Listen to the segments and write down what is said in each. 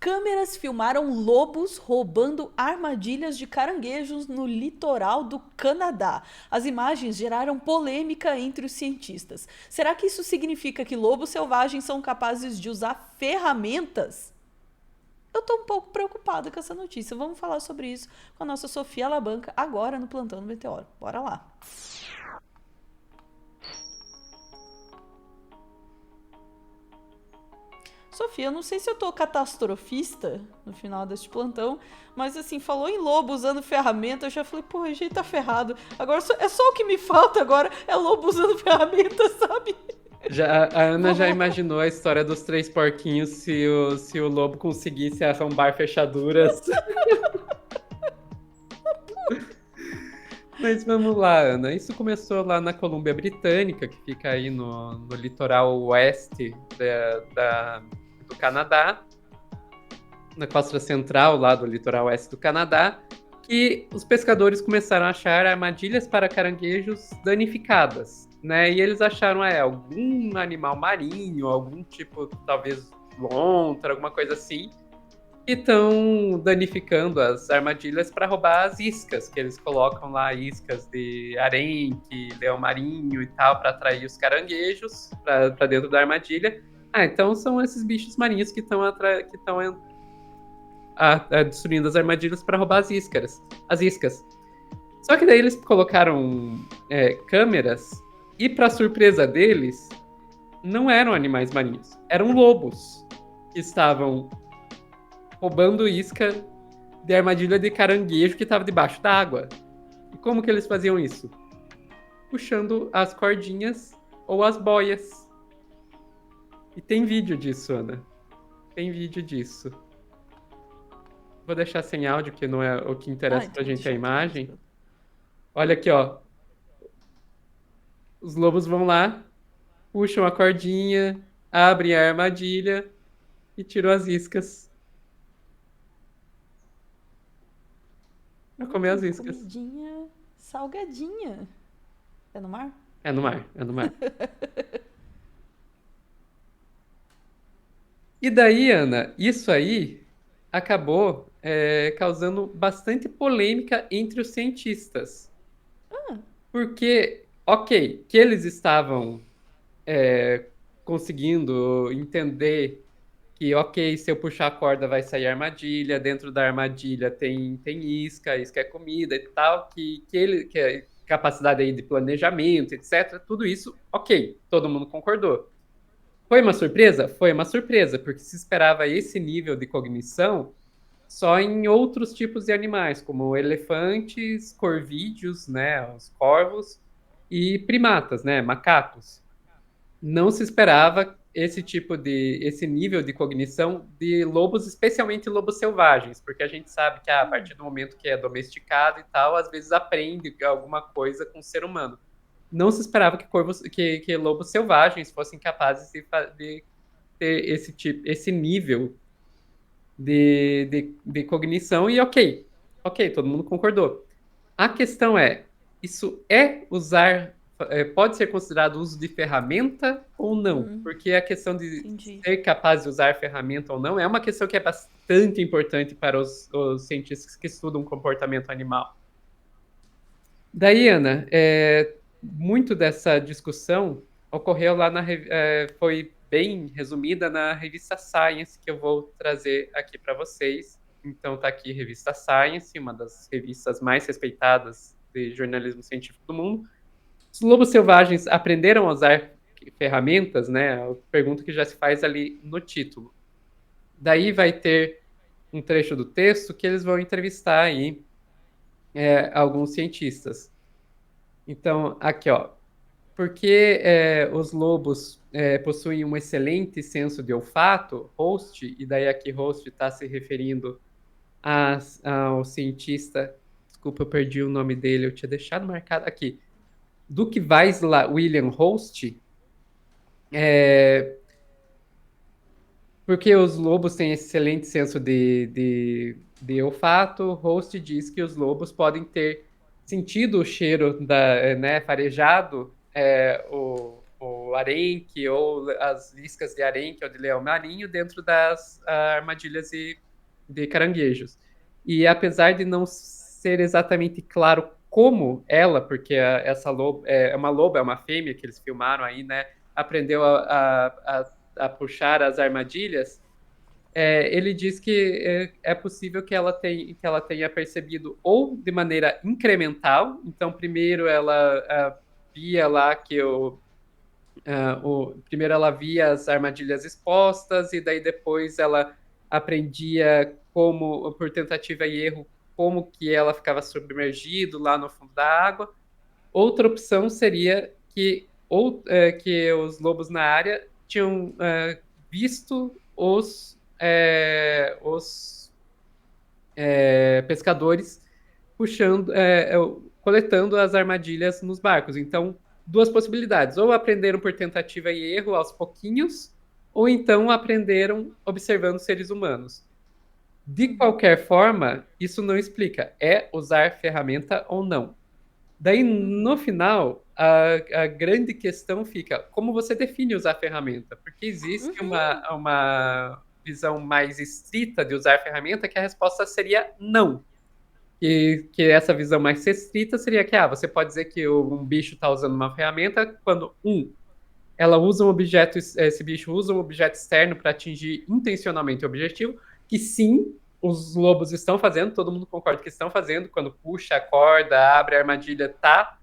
Câmeras filmaram lobos roubando armadilhas de caranguejos no litoral do Canadá. As imagens geraram polêmica entre os cientistas. Será que isso significa que lobos selvagens são capazes de usar ferramentas? Eu tô um pouco preocupada com essa notícia. Vamos falar sobre isso com a nossa Sofia Labanca agora no Plantão do Meteoro. Bora lá. Sofia, eu não sei se eu tô catastrofista no final deste plantão, mas assim, falou em lobo usando ferramenta, eu já falei, pô, a gente tá ferrado. Agora é só o que me falta agora, é lobo usando ferramenta, sabe? A Ana já Vamos lá. imaginou a história dos três porquinhos se o lobo conseguisse arrombar fechaduras. Mas vamos lá, Ana. Isso começou lá na Colômbia Britânica, que fica aí no litoral oeste do Canadá, na costa central lá do litoral oeste do Canadá, que os pescadores começaram a achar armadilhas para caranguejos danificadas, né? E eles acharam algum animal marinho, algum tipo, talvez lontra, alguma coisa assim, que estão danificando as armadilhas para roubar as iscas, que eles colocam lá iscas de arenque, leão marinho e tal, para atrair os caranguejos para dentro da armadilha. Então são esses bichos marinhos que estão destruindo as armadilhas para roubar as iscas. Só que daí eles colocaram câmeras e, para surpresa deles, não eram animais marinhos, eram lobos que estavam roubando isca de armadilha de caranguejo que estava debaixo da água. E como que eles faziam isso? Puxando as cordinhas ou as boias. E tem vídeo disso, Ana. Tem vídeo disso. Vou deixar sem áudio, que não é o que interessa pra Então gente a deixa eu imagem. ver. Olha aqui, ó. Os lobos vão lá, puxam a cordinha, abrem a armadilha e tiram as iscas. Pra comer as iscas. Comidinha salgadinha. É no mar? É no mar, é no mar. E daí, Ana, isso aí acabou causando bastante polêmica entre os cientistas. Porque, ok, que eles estavam conseguindo entender que, ok, se eu puxar a corda vai sair armadilha, dentro da armadilha tem isca é comida e tal, que é capacidade aí de planejamento, etc. Tudo isso, ok, todo mundo concordou. Foi uma surpresa? Foi uma surpresa, porque se esperava esse nível de cognição só em outros tipos de animais, como elefantes, corvídeos, né, os corvos, e primatas, né, macacos. Não se esperava esse nível de cognição de lobos, especialmente lobos selvagens, porque a gente sabe que a partir do momento que é domesticado e tal, às vezes aprende alguma coisa com o ser humano. Não se esperava que lobos selvagens fossem capazes de ter esse nível de cognição, e ok, todo mundo concordou. A questão isso pode ser considerado uso de ferramenta ou não? Porque a questão de Entendi. ser capaz de usar ferramenta ou não é uma questão que é bastante importante para os cientistas que estudam comportamento animal. Daí, Ana, muito dessa discussão ocorreu lá foi bem resumida na revista Science, que eu vou trazer aqui para vocês. Então, tá aqui a revista Science, uma das revistas mais respeitadas de jornalismo científico do mundo. Os lobos selvagens aprenderam a usar ferramentas, né? A pergunta que já se faz ali no título. Daí vai ter um trecho do texto que eles vão entrevistar aí alguns cientistas. Então, aqui, ó. Porque os lobos possuem um excelente senso de olfato, Host, e daí aqui Host está se referindo ao cientista, desculpa, eu perdi o nome dele, eu tinha deixado marcado aqui, Duke Weisler William Host, porque os lobos têm excelente senso de olfato, Host diz que os lobos podem ter sentido o cheiro farejado, o o arenque ou as iscas de arenque ou de leão marinho dentro das armadilhas de caranguejos. E apesar de não ser exatamente claro como ela, porque essa loba é uma loba, é uma fêmea que eles filmaram aí, né, aprendeu a puxar as armadilhas, ele diz que é possível que ela tenha percebido ou de maneira incremental, então primeiro ela via lá que primeiro ela via as armadilhas expostas e daí depois ela aprendia como, por tentativa e erro, como que ela ficava submergido lá no fundo da água. Outra opção seria que os lobos na área tinham visto os pescadores coletando as armadilhas nos barcos. Então, duas possibilidades: ou aprenderam por tentativa e erro aos pouquinhos, ou então aprenderam observando seres humanos. De qualquer forma, isso não explica é usar ferramenta ou não. Daí, no final, a grande questão fica como você define usar ferramenta, porque existe uma visão mais estrita de usar ferramenta que a resposta seria não. Que essa visão mais restrita seria que você pode dizer que um bicho está usando uma ferramenta quando, ela usa um objeto, esse bicho usa um objeto externo para atingir intencionalmente o objetivo, que sim, os lobos estão fazendo, todo mundo concorda que estão fazendo, quando puxa a corda, abre a armadilha, está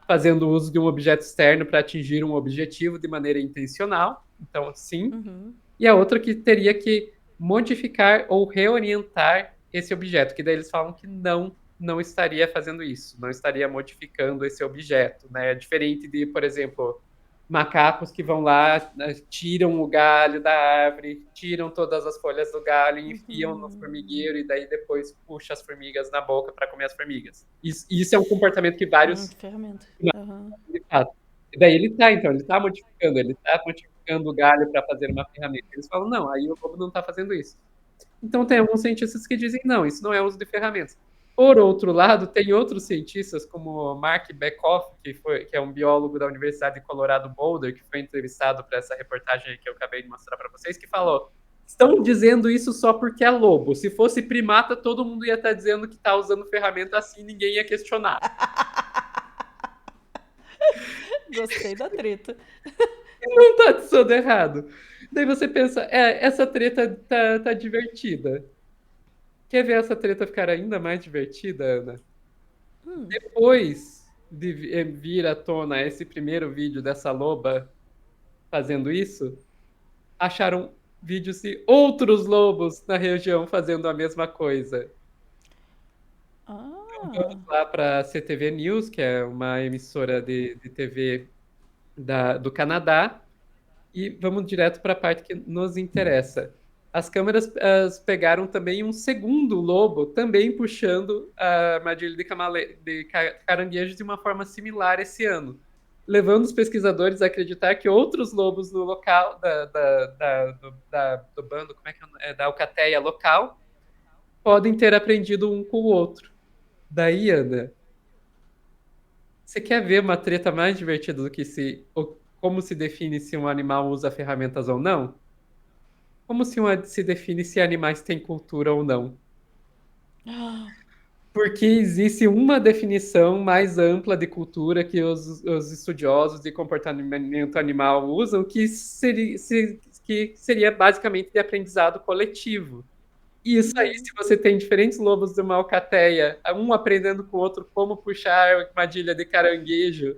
fazendo uso de um objeto externo para atingir um objetivo de maneira intencional, então sim. E a outra que teria que modificar ou reorientar esse objeto, que daí eles falam que não estaria fazendo isso, não estaria modificando esse objeto, né? É diferente de, por exemplo, macacos que vão lá, tiram o galho da árvore, tiram todas as folhas do galho, enfiam no formigueiro e daí depois puxa as formigas na boca para comer as formigas. Isso é um comportamento que vários... ferramenta. E daí ele está modificando o galho para fazer uma ferramenta. Eles falam, não, aí o lobo não está fazendo isso. Então tem alguns cientistas que dizem, não, isso não é uso de ferramentas. Por outro lado, tem outros cientistas, como Mark Bekoff, que é um biólogo da Universidade de Colorado Boulder, que foi entrevistado para essa reportagem que eu acabei de mostrar para vocês, que falou, estão dizendo isso só porque é lobo. Se fosse primata, todo mundo ia estar dizendo que está usando ferramenta assim, ninguém ia questionar. Gostei da treta. Não tá tudo errado. Daí você pensa, essa treta tá divertida. Quer ver essa treta ficar ainda mais divertida, Ana? Depois de vir à tona esse primeiro vídeo dessa loba fazendo isso, acharam vídeos de outros lobos na região fazendo a mesma coisa. Então, vamos lá para a CTV News, que é uma emissora de TV do Canadá, e vamos direto para a parte que nos interessa. As câmeras pegaram também um segundo lobo, também puxando a armadilha de caranguejo de uma forma similar esse ano, levando os pesquisadores a acreditar que outros lobos no local do bando, da alcateia local, podem ter aprendido um com o outro. Daí, Ana, você quer ver uma treta mais divertida do que como se define se um animal usa ferramentas ou não? Como se define se animais têm cultura ou não? Porque existe uma definição mais ampla de cultura que os estudiosos de comportamento animal usam, que seria basicamente de aprendizado coletivo. E isso aí, se você tem diferentes lobos de uma alcateia, um aprendendo com o outro como puxar a armadilha de caranguejo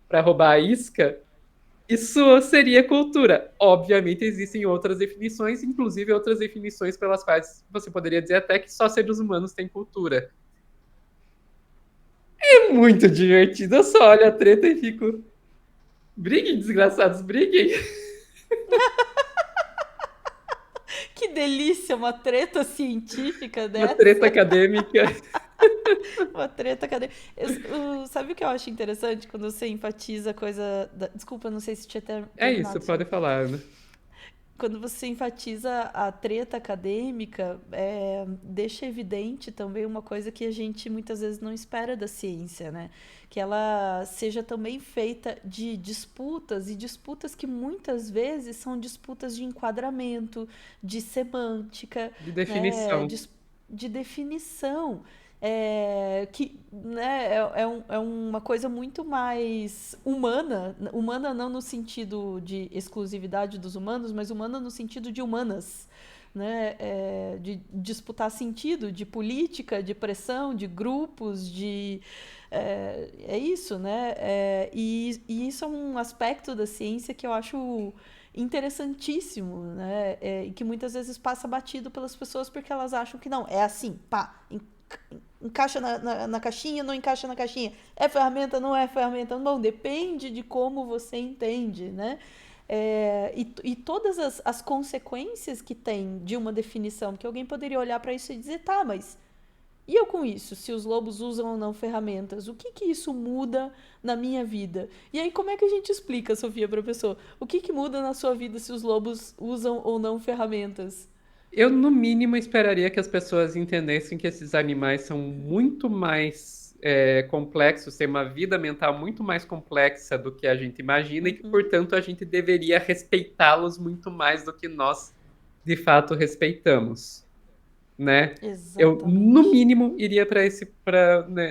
para roubar a isca, isso seria cultura. Obviamente existem outras definições, inclusive outras definições pelas quais você poderia dizer até que só seres humanos têm cultura. É muito divertido. Eu só olho a treta e fico... Briguem, desgraçados, briguem. Que delícia, uma treta científica dessa. Uma treta acadêmica. Uma treta acadêmica. Sabe o que eu acho interessante? Quando você enfatiza a coisa... Desculpa, não sei se tinha terminado. É isso, pode falar, Ana. quando você enfatiza a treta acadêmica, deixa evidente também uma coisa que a gente muitas vezes não espera da ciência, né? Que ela seja também feita de disputas, e disputas que muitas vezes são disputas de enquadramento, de semântica, De né? definição. De definição. Que né, é uma coisa muito mais humana, humana não no sentido de exclusividade dos humanos, mas humana no sentido de humanas, né, de disputar sentido, de política, de pressão, de grupos, é isso, né? E isso é um aspecto da ciência que eu acho interessantíssimo, né? E que muitas vezes passa batido pelas pessoas porque elas acham que não, é assim, pá, encaixa na caixinha, não encaixa na caixinha. É ferramenta, não é ferramenta? Bom, depende de como você entende, né? E todas as consequências que tem de uma definição, que alguém poderia olhar para isso e dizer, tá, mas e eu com isso? Se os lobos usam ou não ferramentas, o que isso muda na minha vida? E aí, como é que a gente explica, Sofia, professor? O que muda na sua vida se os lobos usam ou não ferramentas? Eu, no mínimo, esperaria que as pessoas entendessem que esses animais são muito mais complexos, têm uma vida mental muito mais complexa do que a gente imagina e que, Uhum, portanto, a gente deveria respeitá-los muito mais do que nós, de fato, respeitamos, né? Eu, no exatamente. mínimo, iria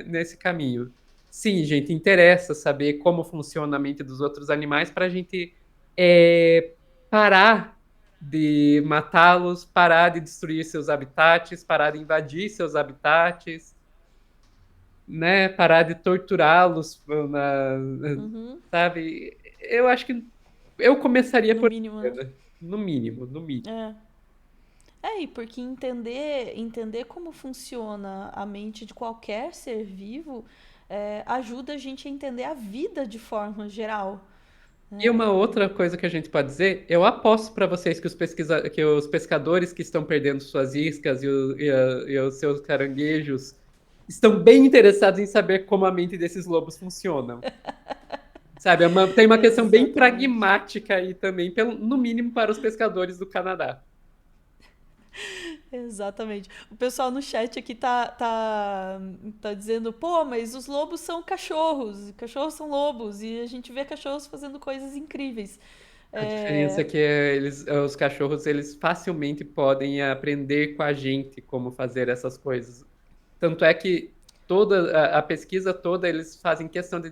nesse caminho. Sim, gente, interessa saber como funciona a mente dos outros animais para a gente parar de matá-los, parar de destruir seus habitats, parar de invadir seus habitats, né? Parar de torturá-los, Uhum, sabe? Eu acho que eu começaria no por mínimo, aí, né? né? No mínimo, no mínimo. É. E porque entender como funciona a mente de qualquer ser vivo ajuda a gente a entender a vida de forma geral, E né? uma outra coisa que a gente pode dizer, eu aposto para vocês que que os pescadores que estão perdendo suas iscas e os seus caranguejos estão bem interessados em saber como a mente desses lobos funcionam. Sabe, tem uma questão bem Exatamente. pragmática aí também, no mínimo para os pescadores do Canadá. Exatamente. O pessoal no chat aqui tá dizendo, pô, mas os lobos são cachorros, cachorros são lobos, e a gente vê cachorros fazendo coisas incríveis. A diferença é É, que os cachorros, eles facilmente podem aprender com a gente como fazer essas coisas. Tanto é que toda a pesquisa toda, eles fazem questão de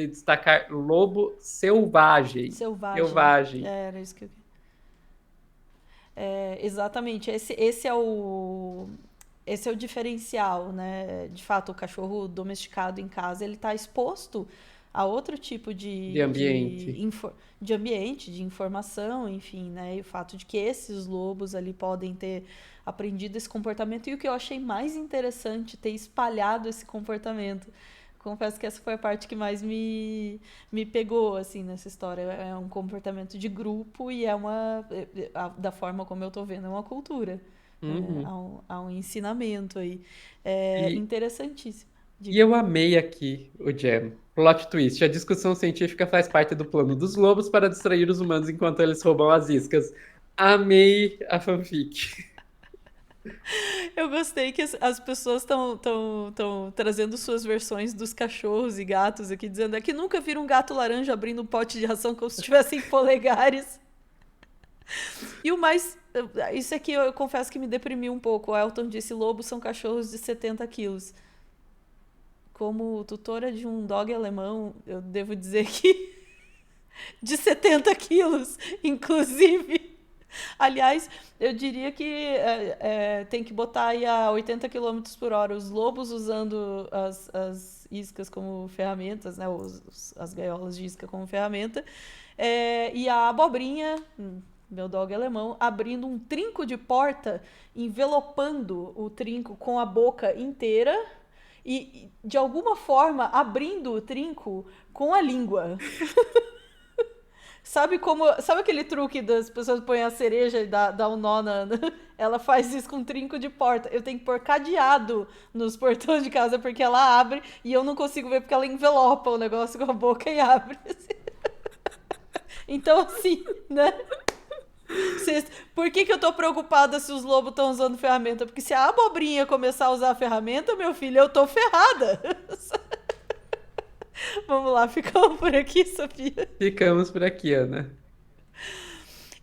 destacar lobo selvagem. selvagem. Selvagem. Era isso que eu. Exatamente. Esse é o diferencial, né? De fato, o cachorro domesticado em casa, ele está exposto a outro tipo De ambiente. de ambiente, de informação, enfim, né? E o fato de que esses lobos ali podem ter aprendido esse comportamento. E o que eu achei mais interessante, ter espalhado esse comportamento. Confesso que essa foi a parte que mais me pegou, assim, nessa história. É um comportamento de grupo e da forma como eu tô vendo, é uma cultura. Uhum. Há um ensinamento aí. E, Interessantíssimo. e Diga. eu amei aqui o Jam. Plot twist. A discussão científica faz parte do plano dos lobos para distrair os humanos enquanto eles roubam as iscas. Amei a fanfic. Eu gostei que as pessoas estão trazendo suas versões dos cachorros e gatos aqui, dizendo é que nunca viram um gato laranja abrindo um pote de ração como se tivessem polegares. E o mais. Isso aqui eu confesso que me deprimiu um pouco. O Elton disse: lobos são cachorros de 70 quilos. Como tutora de um dog alemão, eu devo dizer que de 70 quilos, inclusive. Aliás, eu diria que tem que botar aí a 80 quilômetros por hora os lobos usando as iscas como ferramentas, né? As gaiolas de isca como ferramenta. E a abobrinha, meu dog alemão, abrindo um trinco de porta, envelopando o trinco com a boca inteira e de alguma forma abrindo o trinco com a língua. Sabe aquele truque das pessoas põem a cereja e dá um nó ela faz isso com um trinco de porta. Eu tenho que pôr cadeado nos portões de casa porque ela abre e eu não consigo ver porque ela envelopa o negócio com a boca e abre. Então, assim, né? Por que eu tô preocupada se os lobos estão usando ferramenta? Porque se a abobrinha começar a usar a ferramenta, meu filho, eu tô ferrada. Vamos lá, ficamos por aqui, Sofia. Ficamos por aqui, Ana.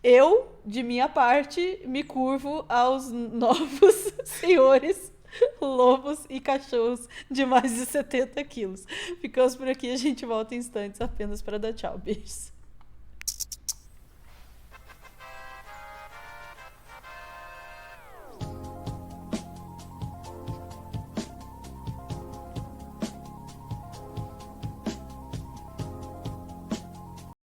Eu, de minha parte, me curvo aos novos senhores lobos e cachorros de mais de 70 quilos. Ficamos por aqui, a gente volta em instantes apenas para dar tchau. Beijos.